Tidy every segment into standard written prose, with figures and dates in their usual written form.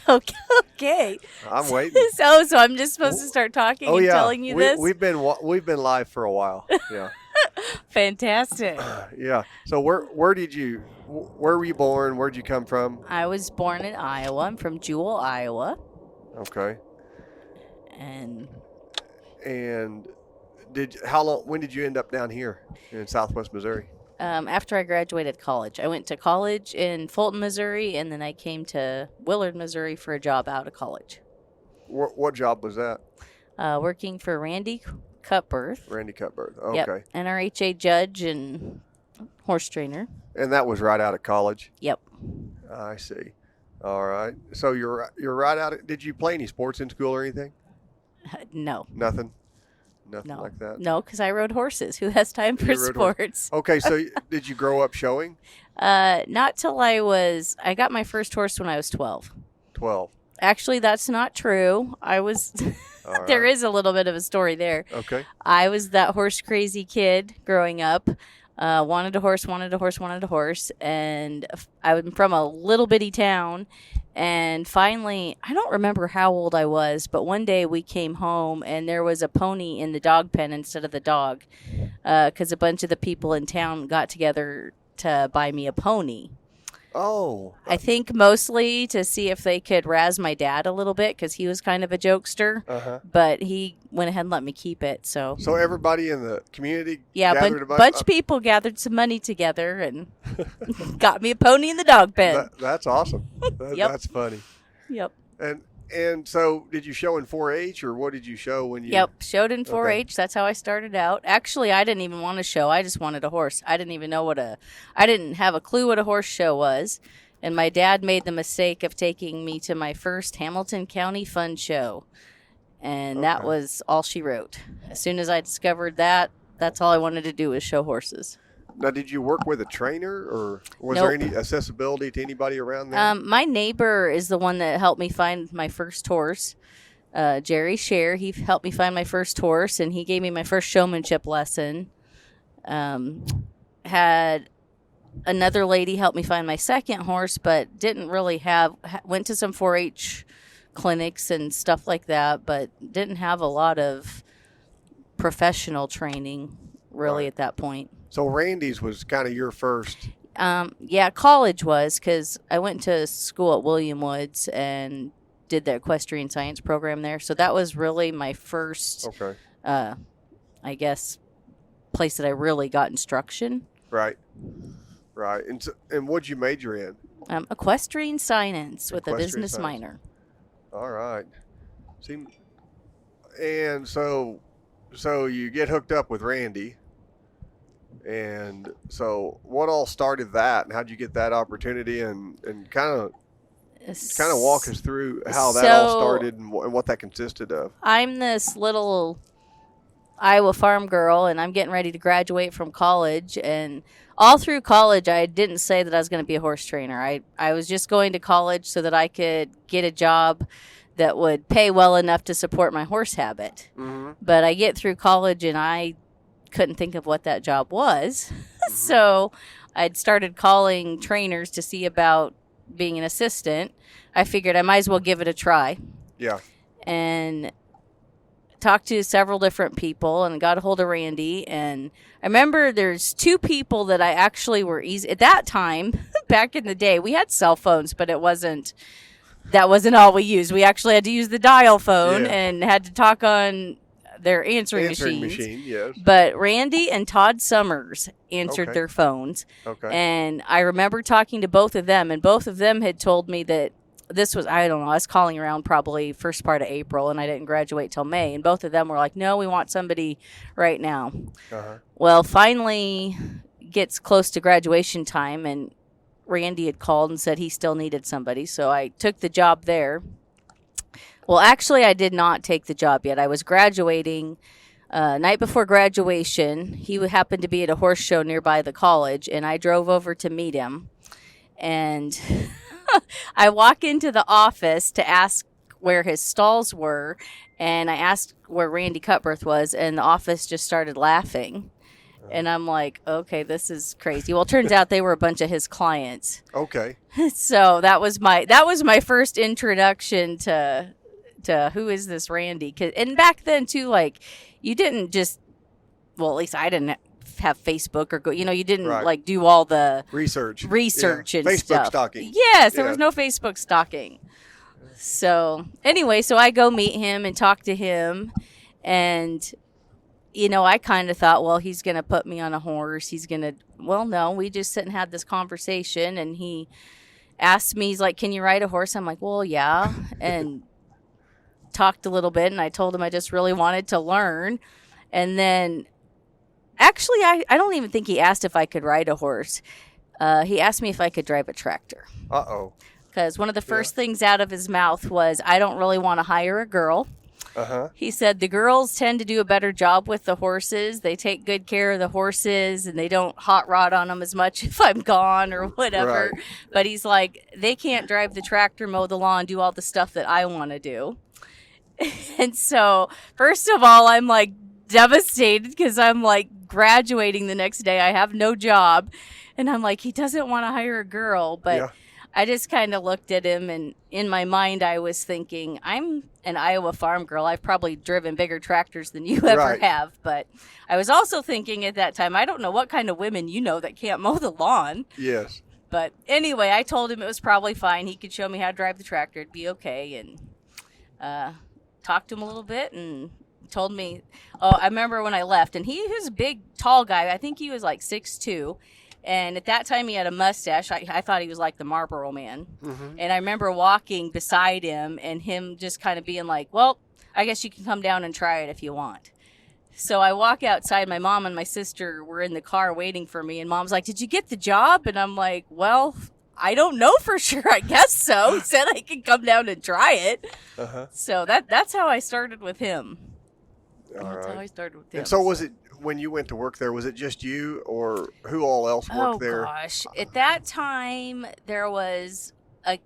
Okay. I'm waiting. So I'm just supposed to start talking and telling you this? We've been live for a while. Yeah. Fantastic. Yeah. So where were you born? Where'd you come from? I was born in Iowa. I'm from Jewell, Iowa. Okay. And when did you end up down here in Southwest Missouri? After I graduated college. I went to college in Fulton, Missouri, and then I came to Willard, Missouri for a job out of college. What job was that? Working for Randy Cutbirth. Randy Cutbirth. Okay. Yep. NRHA judge and horse trainer. And that was right out of college? Yep. I see. All right. So you're right out of, did you play any sports in school or anything? No. Nothing like that? No, because I rode horses. Who has time for sports? Okay, so did you grow up showing? Not till I got my first horse when I was 12. 12. Actually, that's not true. I was, there is a little bit of a story there. Okay. I was that horse crazy kid growing up. Wanted a horse. And I'm from a little bitty town. And finally, I don't remember how old I was, but one day we came home and there was a pony in the dog pen instead of the dog, because a bunch of the people in town got together to buy me a pony. Oh. I think mostly to see if they could razz my dad a little bit because he was kind of a jokester, but he went ahead and let me keep it. So everybody in the community gathered a bunch of people gathered some money together and got me a pony in the dog pen. That's awesome. Yep. That's funny. Yep. And so did you show in 4-H or what did you show when you? Yep, showed in 4-H. That's how I started out. Actually, I didn't even want to show. I just wanted a horse. I didn't even know I didn't have a clue what a horse show was. And my dad made the mistake of taking me to my first Hamilton County Fun Show. And that was all she wrote. As soon as I discovered that, that's all I wanted to do was show horses. Now, did you work with a trainer, or was there any accessibility to anybody around there? My neighbor is the one that helped me find my first horse. Jerry Scher, he helped me find my first horse, and he gave me my first showmanship lesson. Had another lady help me find my second horse, but didn't really went to some 4-H clinics and stuff like that, but didn't have a lot of professional training really at that point. So Randy's was kind of your first. Yeah, college was, because I went to school at William Woods and did the equestrian science program there. So that was really my first, I guess, place that I really got instruction. Right. And what'd you major in? Equestrian science with a business minor. All right. And so you get hooked up with Randy. And so what all started that, and how'd you get that opportunity, and kind of walk us through how that all started and what that consisted of? I'm this little Iowa farm girl, and I'm getting ready to graduate from college, and all through college I didn't say that I was going to be a horse trainer. I was just going to college so that I could get a job that would pay well enough to support my horse habit. Mm-hmm. But I get through college and I couldn't think of what that job was. Mm-hmm. So I'd started calling trainers to see about being an assistant. I figured I might as well give it a try. Yeah. And talked to several different people and got a hold of Randy. And I remember there's two people that I actually were easy. At that time, back in the day, we had cell phones, but that wasn't all we used. We actually had to use the dial phone and had to talk on their answering machine, yes. But Randy and Todd Summers answered their phones. Okay. And I remember talking to both of them, and both of them had told me that this was, I don't know, I was calling around probably first part of April, and I didn't graduate till May. And both of them were like, no, we want somebody right now. Uh-huh. Well, finally gets close to graduation time, and Randy had called and said he still needed somebody. So I took the job there. Well, actually, I did not take the job yet. I was graduating. Night before graduation, he happened to be at a horse show nearby the college, and I drove over to meet him. And I walk into the office to ask where his stalls were, and I asked where Randy Cutbirth was, and the office just started laughing. And I'm like, okay, this is crazy. Well, it turns out they were a bunch of his clients. Okay. So that was my first introduction to who is this Randy? And back then too, like, you didn't just, well, at least I didn't have Facebook or you didn't like do all the research and Facebook stuff. stalking. Yes, there was no Facebook stalking. So anyway, so I go meet him and talk to him, and I kind of thought, well, he's gonna put me on a horse. Well, no, we just sit and had this conversation, and he asked me, he's like, "Can you ride a horse?" I'm like, "Well, yeah," and talked a little bit, and I told him I just really wanted to learn, and then. Actually, I don't even think he asked if I could ride a horse. He asked me if I could drive a tractor. Uh-oh. Because one of the first things out of his mouth was, I don't really want to hire a girl. Uh-huh. He said the girls tend to do a better job with the horses. They take good care of the horses, and they don't hot rod on them as much if I'm gone or whatever. Right. But he's like, they can't drive the tractor, mow the lawn, do all the stuff that I want to do. And so, first of all, I'm like, devastated because I'm like graduating the next day. I have no job, and I'm like, he doesn't want to hire a girl. But I just kind of looked at him, and in my mind I was thinking, I'm an Iowa farm girl. I've probably driven bigger tractors than you ever have. But I was also thinking at that time, I don't know what kind of women that can't mow the lawn. Yes. But anyway, I told him it was probably fine. He could show me how to drive the tractor. It'd be okay. And talked to him a little bit, and told me, I remember when I left, and he was a big, tall guy. I think he was like 6'2", and at that time he had a mustache. I thought he was like the Marlboro Man. Mm-hmm. And I remember walking beside him, and him just kind of being like, well, I guess you can come down and try it if you want. So I walk outside. My mom and my sister were in the car waiting for me, and Mom's like, did you get the job? And I'm like, well, I don't know for sure. I guess so. He said I could come down and try it. Uh-huh. So that's how I started with him. That's how I started with him. And so was it, when you went to work there, was it just you, or who all else worked there? Oh, gosh. At that time, there was a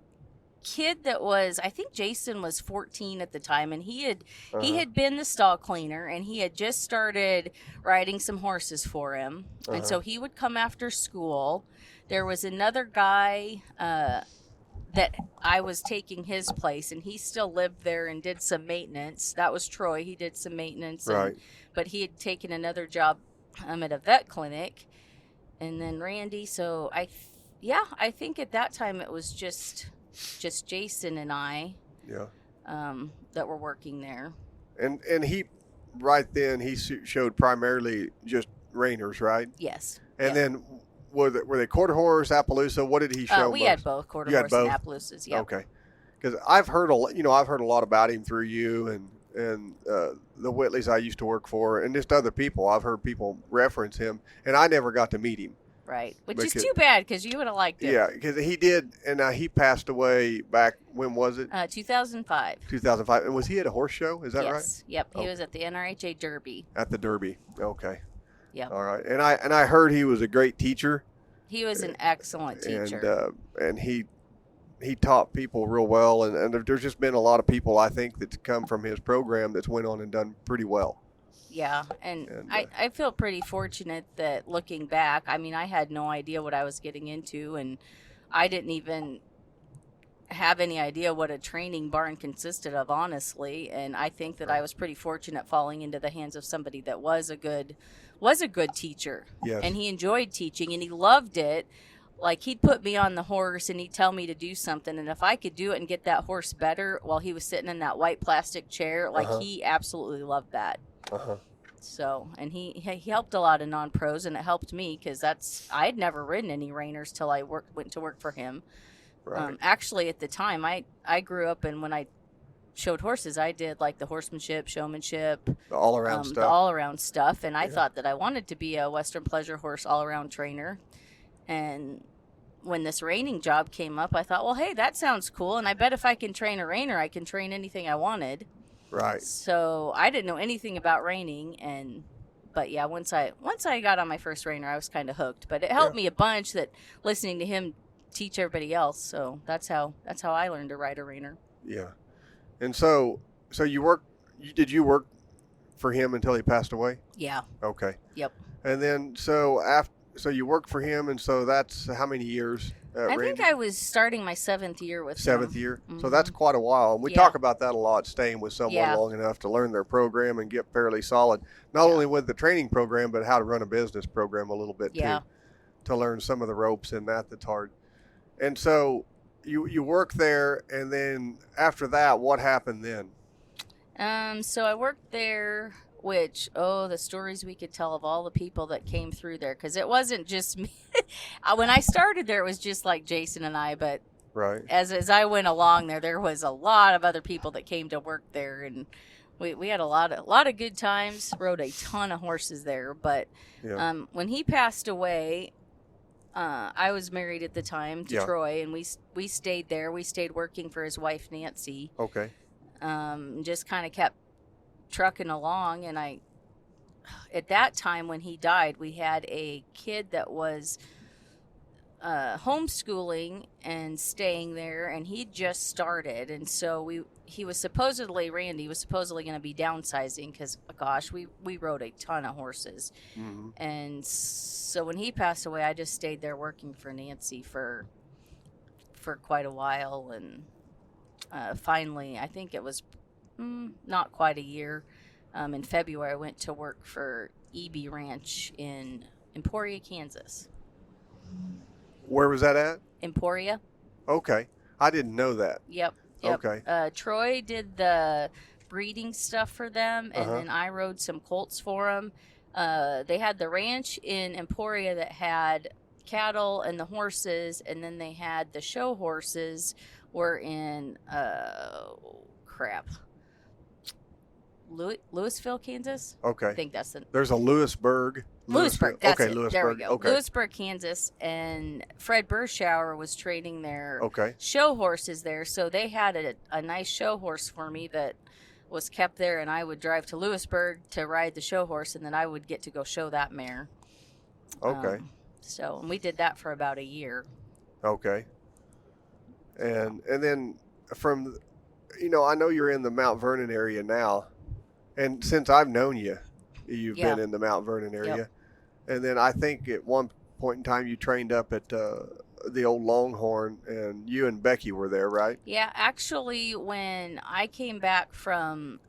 kid that was, I think Jason was 14 at the time, and he had been the stall cleaner, and he had just started riding some horses for him. And so he would come after school. There was another guy that I was taking his place, and he still lived there and did some maintenance. That was Troy. He did some maintenance. Right. But he had taken another job at a vet clinic. And then Randy. So I think at that time it was just Jason and I that were working there. And he, right then, he showed primarily just reiners, right? Yes. And then were they quarter horse, Appaloosa? What did he show? We had both quarter horse and Appaloosas. Yeah. Okay. Because I've heard a lot about him through you and the Whitleys I used to work for, and just other people. I've heard people reference him, and I never got to meet him. Right, which is too bad because you would have liked it. Yeah, because he did, and he passed away back, when was it? 2005. 2005. And was he at a horse show? Is that right? Yes. Yep. He was at the NRHA Derby. At the Derby. Okay. Yeah. All right. And I heard he was a great teacher. He was an excellent teacher. And he taught people real well. And there's just been a lot of people, I think, that's come from his program that's went on and done pretty well. Yeah, and I feel pretty fortunate that looking back, I mean, I had no idea what I was getting into, and I didn't even have any idea what a training barn consisted of, honestly. And I think that I was pretty fortunate falling into the hands of somebody that was a good teacher. Yes. And he enjoyed teaching, and he loved it. Like, he'd put me on the horse, and he'd tell me to do something, and if I could do it and get that horse better while he was sitting in that white plastic chair, he absolutely loved that. Uh-huh. So, and he helped a lot of non-pros, and it helped me because I had never ridden any reiners till I went to work for him. Right. Actually, at the time, I grew up, and when I showed horses, I did like the horsemanship, showmanship, the all-around stuff. The all-around stuff, and I thought that I wanted to be a Western Pleasure horse all-around trainer. And when this reining job came up, I thought, well, hey, that sounds cool, and I bet if I can train a reiner, I can train anything I wanted. Right. So I didn't know anything about reining, but yeah, once I got on my first reiner, I was kind of hooked. But it helped me a bunch that listening to him teach everybody else. So that's how I learned to ride a reiner. Yeah. And so did you work for him until he passed away? Yeah. Okay. Yep. And then so you work for him, and so that's how many years? I Randy? think I was starting my 7th year with Seventh him. year. Mm-hmm. So that's quite a while. And we talk about that a lot, staying with someone long enough to learn their program and get fairly solid, not only with the training program, but how to run a business program a little bit too, to learn some of the ropes in that's hard. And so you work there, and then after that, what happened then? So I worked there, which, the stories we could tell of all the people that came through there, because it wasn't just me. When I started there, it was just like Jason and I, but right. As I went along there was a lot of other people that came to work there, and we had a lot of good times, rode a ton of horses there, but when he passed away, I was married at the time to Troy, and we stayed there. We stayed working for his wife, Nancy. Okay. Just kind of kept trucking along, and at that time when he died, we had a kid that was homeschooling and staying there, and he just started, and so Randy was supposedly going to be downsizing because, gosh, we rode a ton of horses. Mm-hmm. And so when he passed away, I just stayed there working for Nancy for quite a while, and finally, I think it was not quite a year, in February, I went to work for EB Ranch in Emporia, Kansas. Where was that at? Emporia. Okay. I didn't know that. Yep. Okay. Troy did the breeding stuff for them, and then I rode some colts for them. They had the ranch in Emporia that had cattle and the horses, and then they had the show horses were in Louisville, Kansas. Okay. I think that's There's a Lewisburg. Lewisburg. That's it. Lewisburg. There we go. Okay. Lewisburg, Kansas, and Fred Burschauer was training their Okay. show horses there. So they had a nice show horse for me that was kept there, and I would drive to Lewisburg to ride the show horse, and then I would get to go show that mare. Okay. And we did that for about a year. Okay. And then from, I know you're in the Mount Vernon area now, and since I've known you, you've been in the Mount Vernon area. Yep. And then I think at one point in time you trained up at the old Longhorn, and you and Becky were there, right? Yeah, actually, when I came back from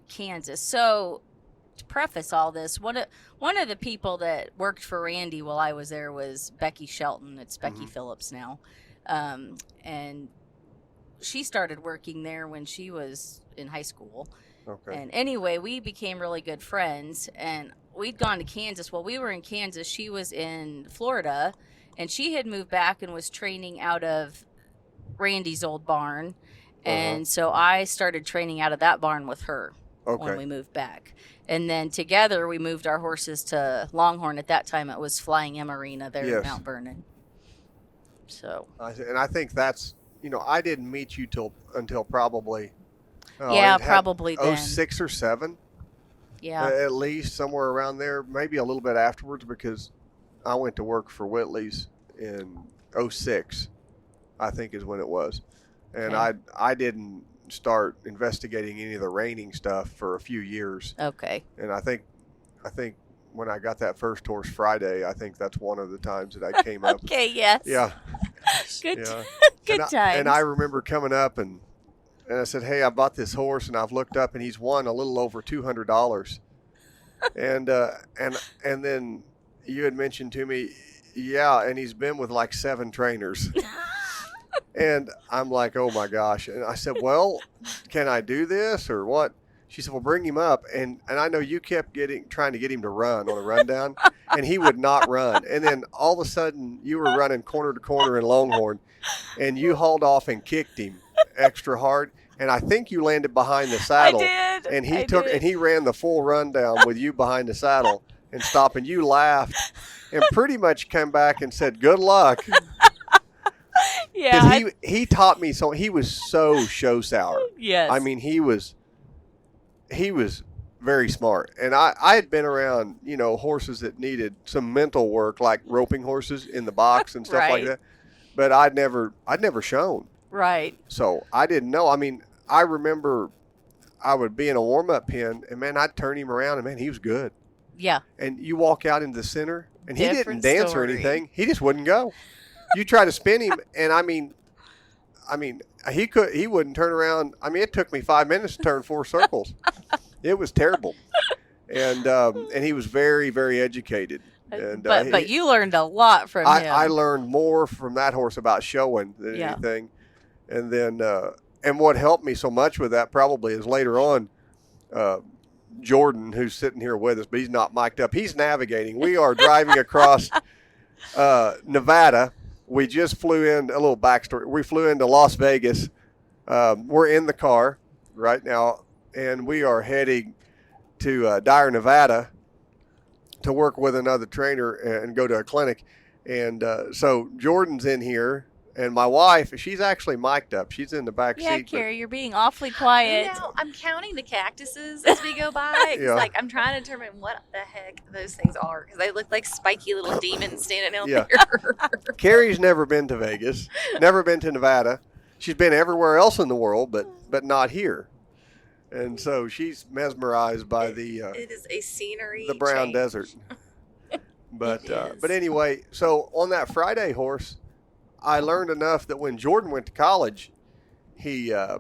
Kansas, so to preface all this, one of the people that worked for Randy while I was there was Becky Shelton. It's Becky Phillips now. And she started working there when she was in high school. Okay. And anyway, we became really good friends, and we'd gone to Kansas. While we were in Kansas, she was in Florida, and she had moved back and was training out of Randy's old barn. And so I started training out of that barn with her when we moved back. And then together we moved our horses to Longhorn. At that time, it was Flying M Arena there in Mount Vernon. So. And I think that's, I didn't meet you until probably. Probably then. 06 or 07. Yeah. At least somewhere around there, maybe a little bit afterwards, because I went to work for Whitley's in 06, I think is when it was. And I didn't start investigating any of the reining stuff for a few years. Okay. And I think when I got that first horse Friday, I think that's one of the times that I came up. Okay, yes. Yeah. Good times. And I remember coming up and I said, "Hey, I bought this horse, and I've looked up, and he's won a little over $200." and then you had mentioned to me, and he's been with like 7 trainers. And I'm like, "Oh my gosh!" And I said, "Well, can I do this or what?" She said, "Well, bring him up." And I know you kept trying to get him to run on a rundown, and he would not run. And then all of a sudden, you were running corner to corner in Longhorn, and you hauled off and kicked him extra hard. And I think you landed behind the saddle. I did. And he ran the full rundown with you behind the saddle and stopped. And you laughed and pretty much came back and said, "Good luck." Yeah. He taught me so. He was so show sour. Yes. I mean, he was very smart. And I had been around, horses that needed some mental work, like roping horses in the box and stuff like that. But I'd never shown. Right. So I didn't know. I mean, I remember I would be in a warm-up pen, and, man, I'd turn him around, and, man, he was good. Yeah. And you walk out into the center, and he Different didn't dance or story. anything. He just wouldn't go. You try to spin him, and I mean, he wouldn't turn around. I mean, it took me 5 minutes to turn 4 circles. It was terrible. And he was very, very educated. And but you learned a lot from him. I learned more from that horse about showing than anything. And then and what helped me so much with that probably is later on, Jordan, who's sitting here with us, but he's not mic'd up. He's navigating. We are driving across Nevada. We just flew in, a little backstory. We flew into Las Vegas. We're in the car right now, and we are heading to Dyer, Nevada to work with another trainer and go to a clinic. And so Jordan's in here, and my wife, she's actually mic'd up. She's in the back seat. Yeah, Carrie, you're being awfully quiet. I'm counting the cactuses as we go by. Yeah. Like, I'm trying to determine what the heck those things are, because they look like spiky little demons standing out Yeah. there. Carrie's never been to Vegas, never been to Nevada. She's been everywhere else in the world, but not here. And so she's mesmerized by it is a scenery the brown change. desert. But It is. but anyway, so on that Friday horse, I learned enough that when Jordan went to college, he had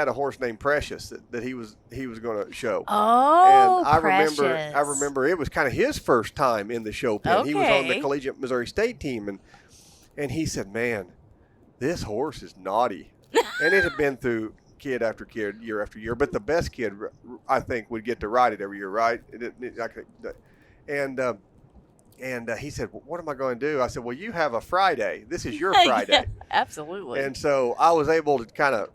a horse named Precious that he was going to show. Oh, And I Precious. remember it was kind of his first time in the show pen. He was on the Okay. collegiate Missouri State team, and he said, "Man, this horse is naughty." And it had been through kid after kid, year after year, but the best kid, I think, would get to ride it every year, right? And he said, well, "What am I going to do?" I said, "Well, you have a Friday. This is your Friday." Yeah, absolutely. And so I was able to kind of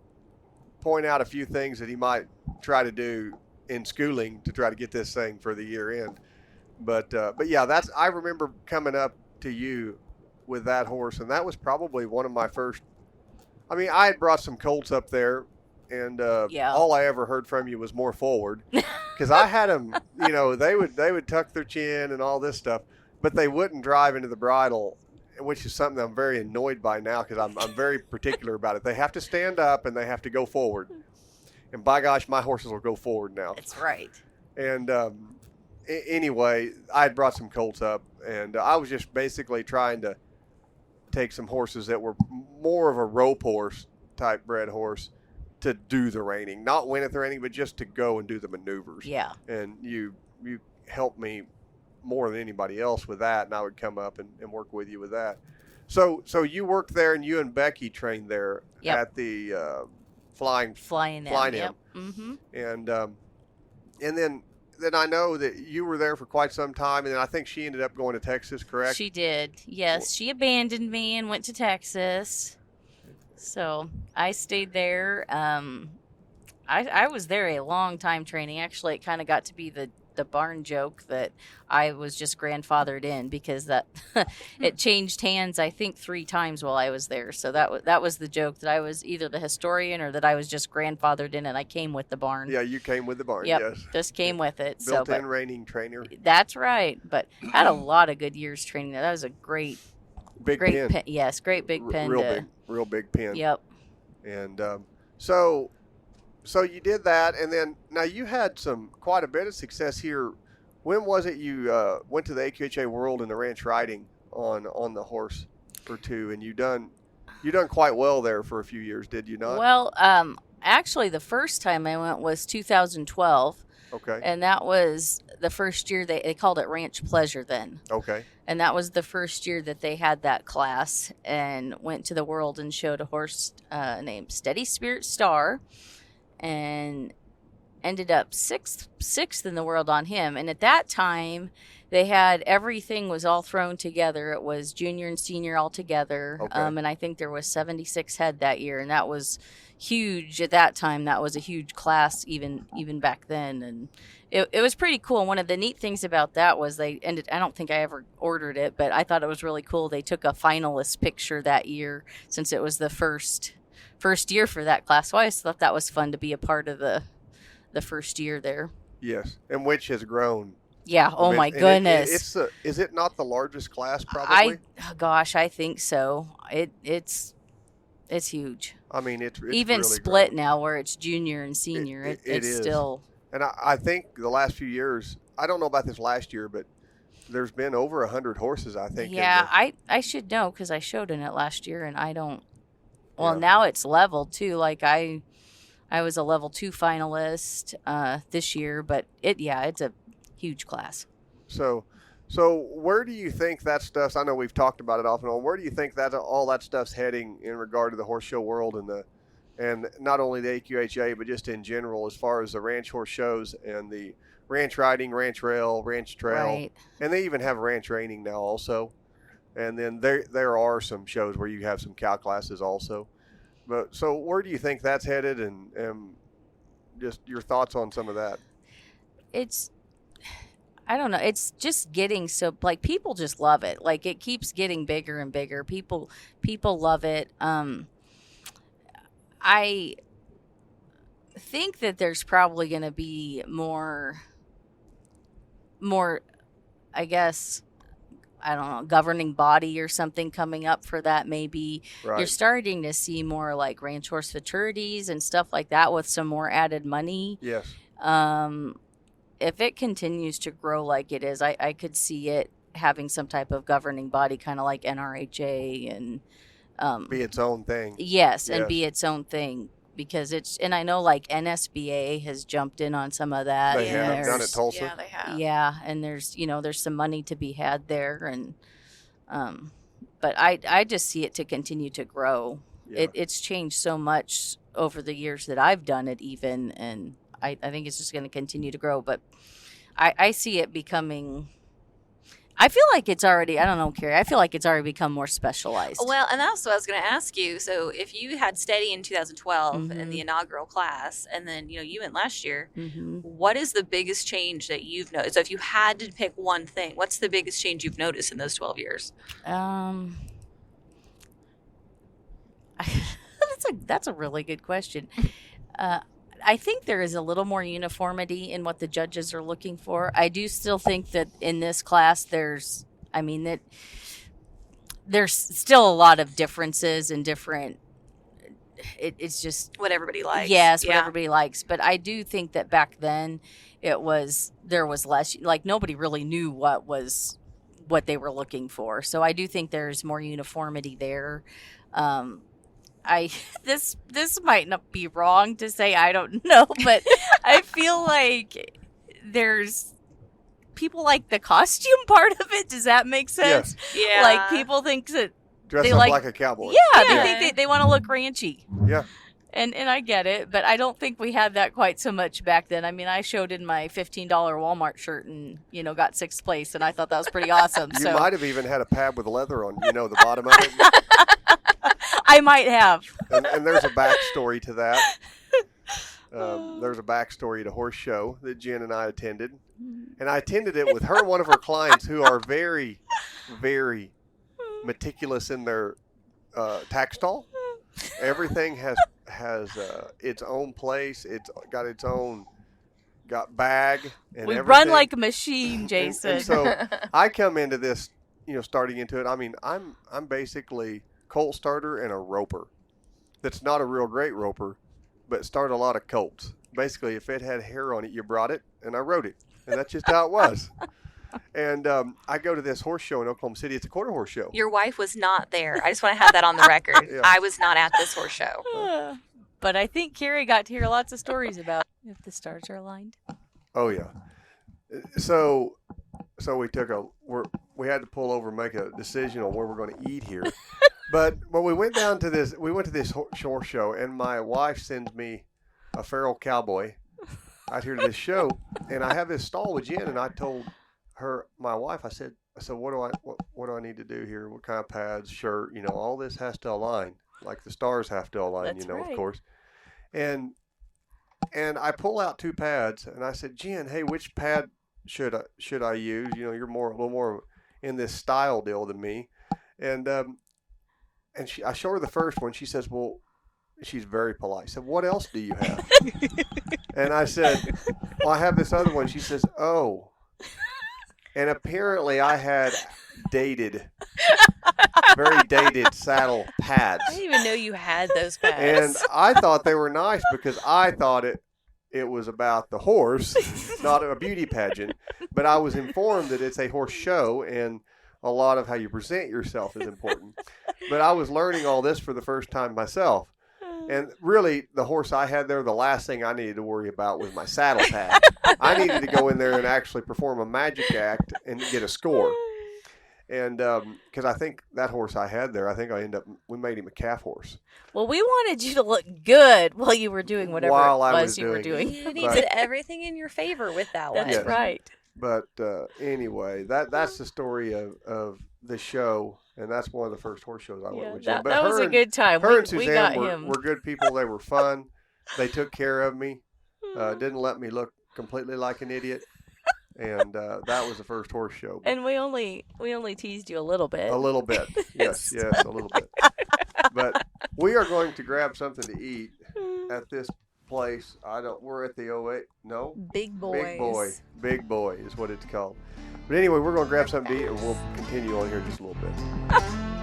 point out a few things that he might try to do in schooling to try to get this thing for the year end. But yeah, I remember coming up to you with that horse, and that was probably one of my first. I mean, I had brought some colts up there, and all I ever heard from you was more forward, because I had them. You know, they would tuck their chin and all this stuff, but they wouldn't drive into the bridle, which is something I'm very annoyed by now, because I'm very particular about it. They have to stand up and they have to go forward, and by gosh, my horses will go forward now. That's right. And anyway, I had brought some colts up, and I was just basically trying to take some horses that were more of a rope horse type bred horse to do the reining, not win at the reining, but just to go and do the maneuvers. Yeah. And you helped me more than anybody else with that, and I would come up and work with you with that. So you worked there, and you and Becky trained there at the Flying M. Yep. Mm-hmm. And then I know that you were there for quite some time, and then I think she ended up going to Texas, correct? She did. Yes, she abandoned me and went to Texas. So I stayed there. I was there a long time training. Actually, it kind of got to be the barn joke that I was just grandfathered in, because that it changed hands, I think, 3 times while I was there. So that was the joke, that I was either the historian or that I was just grandfathered in and I came with the barn. Yeah, you came with the barn. Yep, Yes, just came with it. Built-in reining trainer. That's right. But had a lot of good years training there. That was a great pen. Yes, great big pen. Real big pen. Yep. And so you did that, and then now you had quite a bit of success here. When was it you went to the AQHA World in the ranch riding on the horse or two, and you done quite well there for a few years, did you not? Well, actually, the first time I went was 2012. Okay. And that was the first year they called it Ranch Pleasure then. Okay. And that was the first year that they had that class, and went to the World and showed a horse named Steady Spirit Star, and ended up sixth in the world on him. And at that time, they had everything was all thrown together. It was junior and senior all together. Okay. And I think there was 76 head that year, and that was huge at that time. That was a huge class even back then, and it was pretty cool. One of the neat things about that was I don't think I ever ordered it, but I thought it was really cool. They took a finalist picture that year, since it was the first year for that class. So I always thought that was fun to be a part of the first year there. Yes, and which has grown. Yeah. Oh my goodness. Is it not the largest class? Probably. I think so. It's huge. I mean, it's even really split grown now, where it's junior and senior. It's is. still. And I think the last few years, I don't know about this last year, but there's been over 100 horses, I think. Yeah, I should know because I showed in it last year, and I don't. Well, Yeah. now it's level too. Like I was a level 2 finalist this year, but it's a huge class. So where do you think that stuff's? I know we've talked about it off and on. Where do you think that all that stuff's heading in regard to the horse show world and not only the AQHA but just in general as far as the ranch horse shows and the ranch riding, ranch rail, ranch trail, Right. and they even have ranch reining now also. And then there are some shows where you have some cow classes also. But so where do you think that's headed, and just your thoughts on some of that? I don't know. It's just getting so like people just love it. Like it keeps getting bigger and bigger. People love it. I think that there's probably going to be more, I guess, I don't know, governing body or something coming up for that. Maybe Right. you're starting to see more like ranch horse futurities and stuff like that with some more added money. Yes. If it continues to grow like it is, I could see it having some type of governing body, kind of like NRHA and Be its own thing. yes, and Yes. be its own thing because and I know like NSBA has jumped in on some of that. They and have there's- done it Tulsa. Yeah, they have. Yeah, and there's some money to be had there, and but I just see it to continue to grow. Yeah. It's changed so much over the years that I've done it, even, and I think it's just going to continue to grow. But I see it becoming. I feel like it's already. I don't know, Carrie. I feel like it's already become more specialized. Well, and that's what I was going to ask you. So, if you had steady in 2012 in Mhm. the inaugural class, and then you went last year, Mm-hmm. what is the biggest change that you've noticed? So, if you had to pick one thing, what's the biggest change you've noticed in those 12 years? That's a really good question. I think there is a little more uniformity in what the judges are looking for. I do still think that in this class, there's still a lot of differences and different. It's just What everybody likes. yes, what everybody likes. But I do think that back then, there was less. Like nobody really knew what they were looking for. So I do think there's more uniformity there. This might not be wrong to say, I don't know, but I feel like there's people like the costume part of it. Does that make sense? Yeah. Like people think that Dress they up like- like a cowboy. yeah, Yeah. they think they want to look ranchy. Yeah. And I get it, but I don't think we had that quite so much back then. I mean, I showed in my $15 Walmart shirt and got 6th place, and I thought that was pretty awesome. You So might have even had a pad with leather on, the bottom of it. I might have. And there's a backstory to that. There's a backstory to horse show that Jen and I attended. And I attended it with her and one of her clients who are very, very meticulous in their tack stall. Everything has its own place. It's got its own bag and We everything. run like a machine, Jason. And so I come into this, starting into it. I mean, I'm basically colt starter and a roper. That's not a real great roper, but started a lot of colts. Basically, if it had hair on it, you brought it, and I rode it, and that's just how it was. And I go to this horse show in Oklahoma City. It's a quarter horse show. Your wife was not there. I just want to have that on the record. Yeah. I was not at this horse show. But I think Carrie got to hear lots of stories about if the stars are aligned. Oh yeah. So we had to pull over and make a decision on where we're going to eat here. But when we went to this horse show, and my wife sends me a feral cowboy out here to this show, and I have this stall with Jen, and I told my wife, I said, what do I need to do here? What kind of pads, shirt, all this has to align, like the stars have to align, That's right. of course. And I pull out 2 pads, and I said, Jen, hey, which pad should I use? You're a little more in this style deal than me. And I show her the first one. She says, well, she's very polite. I said, what else do you have? And I said, well, I have this other one. She says, oh. And apparently I had very dated saddle pads. I didn't even know you had those pads. And I thought they were nice because I thought it it was about the horse, not a beauty pageant. But I was informed that it's a horse show, and a lot of how you present yourself is important. But I was learning all this for the first time myself. And really, the horse I had there, the last thing I needed to worry about was my saddle tag. I needed to go in there and actually perform a magic act and get a score. And because I think that horse I had there, I think we made him a calf horse. Well, we wanted you to look good while you were doing whatever While it I was was you were doing doing. You needed everything in your favor with that one. That's Yes. right. But anyway, that's the story of the show, and that's one of the first horse shows I went with. Jen. That, But that was a good time. Her and We got Suzanne him. were good people. They were fun. They took care of me. Didn't let me look completely like an idiot. And that was the first horse show. And we only teased you a little bit. A little bit. Yes, a little bit. But we are going to grab something to eat at this place. We're at the 08. No? Big boys. Big boy is what it's called. But anyway, we're going to grab something to eat, and we'll continue on here in just a little bit.